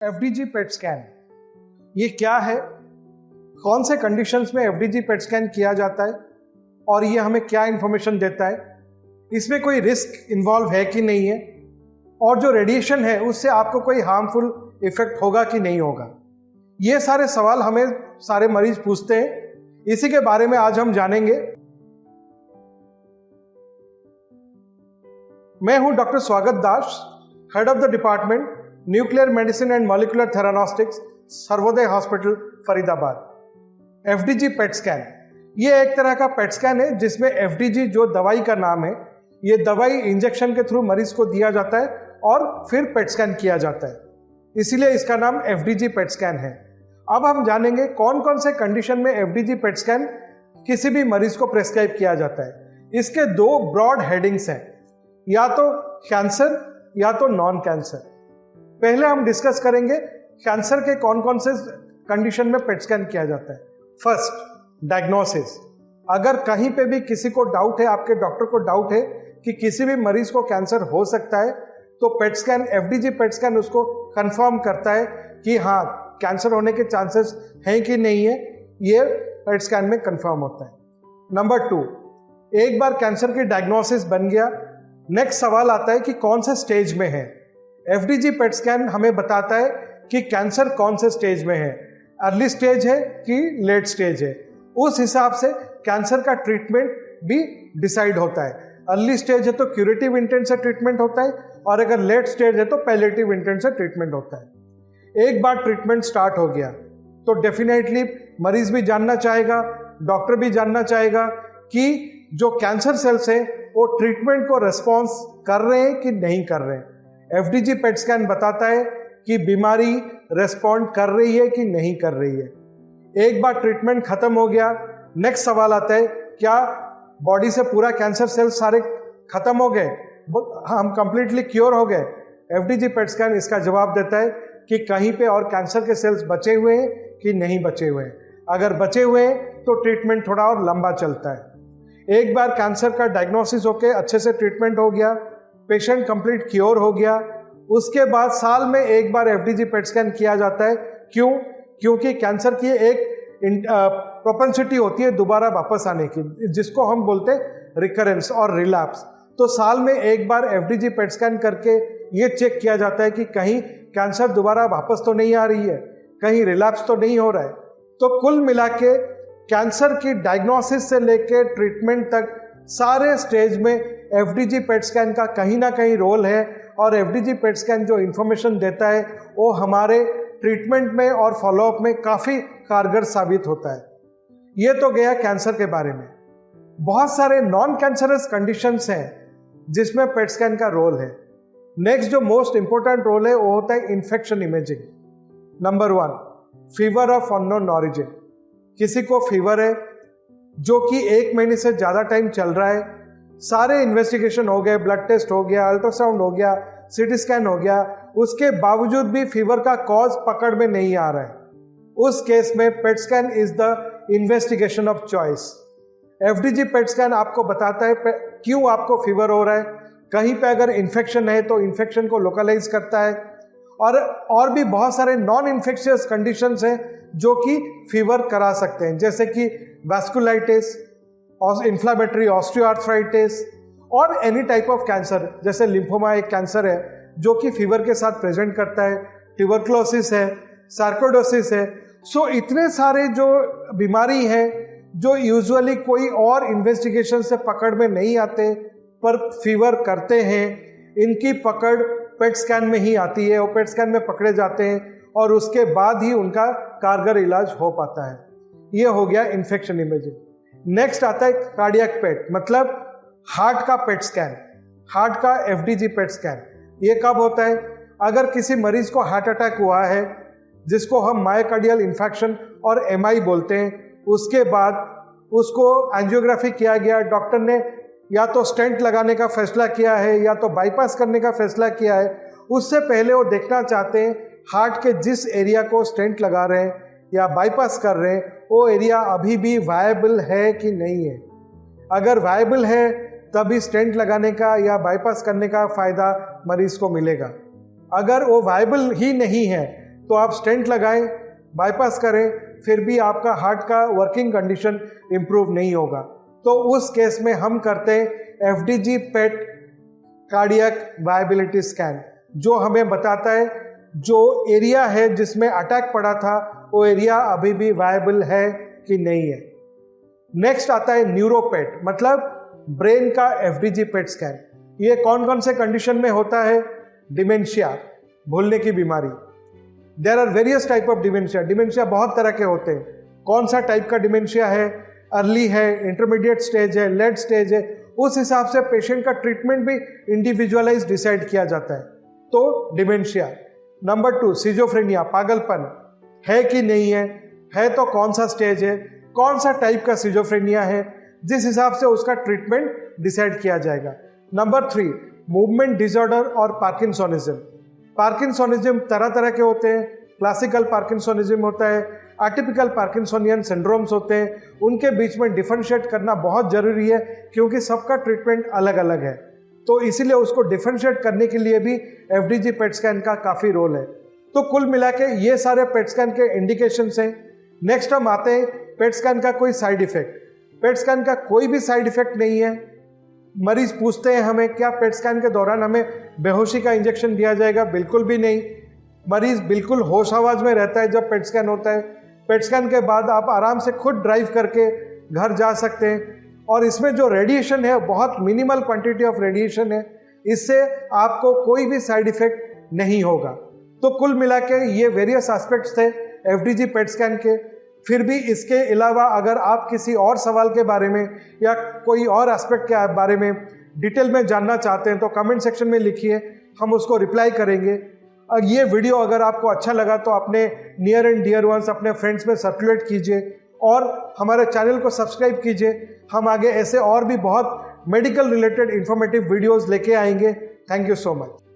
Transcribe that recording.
FDG PET scan ये क्या है, कौन से कंडीशंस में एफडीजी पेट स्कैन किया जाता है और ये हमें क्या इंफॉर्मेशन देता है, इसमें कोई रिस्क इन्वॉल्व है कि नहीं है, और जो रेडिएशन है उससे आपको कोई हार्मफुल इफेक्ट होगा कि नहीं होगा। ये सारे सवाल हमें सारे मरीज पूछते हैं, इसी के बारे में आज हम जानेंगे। मैं हूं doctor Swagat Das, head of the department nuclear medicine and molecular theranostics, Sarvodaya hospital Faridabad. FDG PET scan ये एक तरह का पेट स्कैन है जिसमें एफडीजी जो दवाई का नाम है, ये दवाई इंजेक्शन के थ्रू मरीज को दिया जाता है और फिर पेट स्कैन किया जाता है, इसीलिए इसका नाम एफडीजी पेट स्कैन है। अब हम जानेंगे कौन कौन से कंडीशन में एफडीजी पेट स्कैन किसी भी मरीज को प्रेस्क्राइब किया जाता है। इसके दो ब्रॉड हेडिंग्स हैं, या तो कैंसर या तो नॉन कैंसर। पहले हम डिस्कस करेंगे कैंसर के कौन कौन से कंडीशन में पेट स्कैन किया जाता है। First, diagnosis. अगर कहीं पे भी किसी को डाउट है, आपके डॉक्टर को डाउट है कि किसी भी मरीज को कैंसर हो सकता है, तो PET scan, FDG PET scan उसको कंफर्म करता है कि हाँ कैंसर होने के चांसेस हैं कि नहीं है, ये पेट स्कैन में कंफर्म होता है। नंबर 2, एक बार कैंसर की डायग्नोसिस बन गया, नेक्स्ट सवाल आता है कि कौन से स्टेज में है। एफडीजी पेट स्कैन हमें बताता है कि कैंसर कौन से स्टेज में है, अर्ली स्टेज है कि लेट स्टेज है। उस हिसाब से कैंसर का ट्रीटमेंट भी डिसाइड होता है। अर्ली स्टेज है तो क्यूरेटिव इंटेंट से ट्रीटमेंट होता है, और अगर लेट स्टेज है तो पैलिएटिव इंटेंट से ट्रीटमेंट होता है। एक बार ट्रीटमेंट स्टार्ट हो गया तो डेफिनेटली मरीज भी जानना चाहेगा, डॉक्टर भी जानना चाहेगा कि जो कैंसर सेल्स हैं वो ट्रीटमेंट को रिस्पॉन्स कर रहे हैं कि नहीं कर रहे हैं। एफडीजी पेट स्कैन बताता है कि बीमारी रेस्पॉन्ड कर रही है कि नहीं कर रही है। एक बार ट्रीटमेंट खत्म हो गया, नेक्स्ट सवाल आता है क्या बॉडी से पूरा कैंसर सेल्स सारे खत्म हो गए, हम कंप्लीटली क्योर हो गए। एफडीजी पेट स्कैन इसका जवाब देता है कि कहीं पे और कैंसर के सेल्स बचे हुए हैं कि नहीं बचे हुए हैं। अगर बचे हुए हैं तो ट्रीटमेंट थोड़ा और लंबा चलता है। एक बार कैंसर का डायग्नोसिस होके अच्छे से ट्रीटमेंट हो गया, पेशेंट कंप्लीट क्योर हो गया, उसके बाद साल में एक बार एफडीजी पेट स्कैन किया जाता है। क्यों? क्योंकि कैंसर की एक प्रोपेंसिटी होती है दोबारा वापस आने की, जिसको हम बोलते हैं रिकरेंस और रिलैप्स। तो साल में एक बार एफडीजी पेट स्कैन करके ये चेक किया जाता है कि कहीं कैंसर दोबारा वापस तो नहीं आ रही है, कहीं रिलैप्स तो नहीं हो रहा है। तो कुल मिला के कैंसर की डायग्नोसिस से लेकर ट्रीटमेंट तक सारे स्टेज में एफडीजी पेट स्कैन का कहीं ना कहीं रोल है, और एफडीजी पेट स्कैन जो इंफॉर्मेशन देता है वो हमारे ट्रीटमेंट में और फॉलोअप में काफ़ी कारगर साबित होता है। ये तो गया कैंसर के बारे में। बहुत सारे नॉन कैंसरस कंडीशंस हैं जिसमें पेट स्कैन का रोल है। नेक्स्ट जो मोस्ट इंपॉर्टेंट रोल है वो होता है infection imaging. Number 1, fever of unknown origin. किसी को फीवर है जो कि 1 महीने से ज़्यादा टाइम चल रहा है, सारे इन्वेस्टिगेशन हो गए, ब्लड टेस्ट हो गया, अल्ट्रासाउंड हो गया, सीटी स्कैन हो गया, उसके बावजूद भी फीवर का कॉज पकड़ में नहीं आ रहा है। उस केस में PET scan is the investigation of choice. FDG PET scan आपको बताता है क्यों आपको फीवर हो रहा है। कहीं पे अगर इन्फेक्शन है तो इन्फेक्शन को लोकलाइज करता है, और भी बहुत सारे नॉन इन्फेक्शियस कंडीशंस हैं जो कि फीवर करा सकते हैं, जैसे कि वैस्कुलाइटिस और इन्फ्लामेटरी ऑस्टियोआर्थराइटिस, और एनी टाइप ऑफ कैंसर, जैसे लिम्फोमा एक कैंसर है जो कि फीवर के साथ प्रेजेंट करता है, ट्यूबरक्लोसिस है, सार्कोइडोसिस है। सो इतने सारे जो बीमारी हैं जो यूजुअली कोई और इन्वेस्टिगेशन से पकड़ में नहीं आते पर फीवर करते हैं, इनकी पकड़ पेट स्कैन में ही आती है, वो पेट स्कैन में पकड़े जाते हैं और उसके बाद ही उनका कारगर इलाज हो पाता है। ये हो गया इन्फेक्शन इमेजिंग। नेक्स्ट आता है कार्डियक पेट, मतलब हार्ट का पेट स्कैन, हार्ट का एफडीजी पेट स्कैन। ये कब होता है? अगर किसी मरीज को हार्ट अटैक हुआ है, जिसको हम मायोकार्डियल इन्फेक्शन और एमआई बोलते हैं, उसके बाद उसको एंजियोग्राफी किया गया, डॉक्टर ने या तो स्टेंट लगाने का फैसला किया है या तो बाईपास करने का फैसला किया है। उससे पहले वो देखना चाहते हैं हार्ट के जिस एरिया को स्टेंट लगा रहे हैं या बाईपास कर रहे हैं वो एरिया अभी भी वायबल है कि नहीं है। अगर वायबल है तभी स्टेंट लगाने का या बाईपास करने का फ़ायदा मरीज को मिलेगा। अगर वो वायबल ही नहीं है तो आप स्टेंट लगाएं, बाईपास करें, फिर भी आपका हार्ट का वर्किंग कंडीशन इम्प्रूव नहीं होगा। तो उस केस में हम करते हैं FDG PET cardiac viability scan, जो हमें बताता है जो एरिया है जिसमें अटैक पड़ा था वो एरिया अभी भी वायबल है कि नहीं है। नेक्स्ट आता है न्यूरोपेट, मतलब ब्रेन का FDG PET स्कैन। ये कौन कौन से कंडीशन में होता है? डिमेंशिया, भूलने की बीमारी। There are various type of dementia. Dementia बहुत तरह के होते हैं। कौन सा टाइप का डिमेंशिया है, अर्ली है, इंटरमीडिएट स्टेज है, लेट स्टेज है, उस हिसाब से पेशेंट का ट्रीटमेंट भी इंडिविजुअलाइज डिसाइड किया जाता है। तो डिमेंशिया। नंबर 2 सिजोफ्रेनिया, पागलपन है कि नहीं है तो कौन सा स्टेज है, कौन सा टाइप का सिजोफ्रेनिया है, जिस हिसाब से उसका ट्रीटमेंट डिसाइड किया जाएगा। नंबर 3 मूवमेंट डिसऑर्डर और पार्किंसोनिज्म। पार्किंसोनिज्म तरह तरह के होते हैं। क्लासिकल पार्किंसोनिज्म होता है, एटिपिकल पार्किंसोनियन सिंड्रोम्स होते हैं। उनके बीच में डिफरेंशिएट करना बहुत जरूरी है क्योंकि सबका ट्रीटमेंट अलग अलग है। तो इसीलिए उसको डिफरेंशिएट करने के लिए भी FDG PET स्कैन का काफ़ी रोल है। तो कुल मिला के ये सारे PET स्कैन के इंडिकेशंस हैं। नेक्स्ट हम आते हैं PET स्कैन का कोई साइड इफेक्ट। PET स्कैन का कोई भी साइड इफेक्ट नहीं है। मरीज पूछते हैं हमें क्या PET स्कैन के दौरान हमें बेहोशी का इंजेक्शन दिया जाएगा? बिल्कुल भी नहीं। मरीज बिल्कुल होश आवाज में रहता है जब PET स्कैन होता है। PET स्कैन के बाद आप आराम से खुद ड्राइव करके घर जा सकते हैं। और इसमें जो रेडिएशन है बहुत मिनिमल क्वांटिटी ऑफ रेडिएशन है, इससे आपको कोई भी साइड इफेक्ट नहीं होगा। तो कुल मिला के ये वेरियस एस्पेक्ट्स थे FDG PET स्कैन के। फिर भी इसके अलावा अगर आप किसी और सवाल के बारे में या कोई और एस्पेक्ट के बारे में डिटेल में जानना चाहते हैं तो कमेंट सेक्शन में लिखिए, हम उसको रिप्लाई करेंगे। और ये वीडियो अगर आपको अच्छा लगा तो अपने नियर एंड डियर वंस, अपने फ्रेंड्स में सर्कुलेट कीजिए और हमारे चैनल को सब्सक्राइब कीजिए। हम आगे ऐसे और भी बहुत मेडिकल रिलेटेड इंफॉर्मेटिव वीडियोस लेके आएंगे। Thank you so much.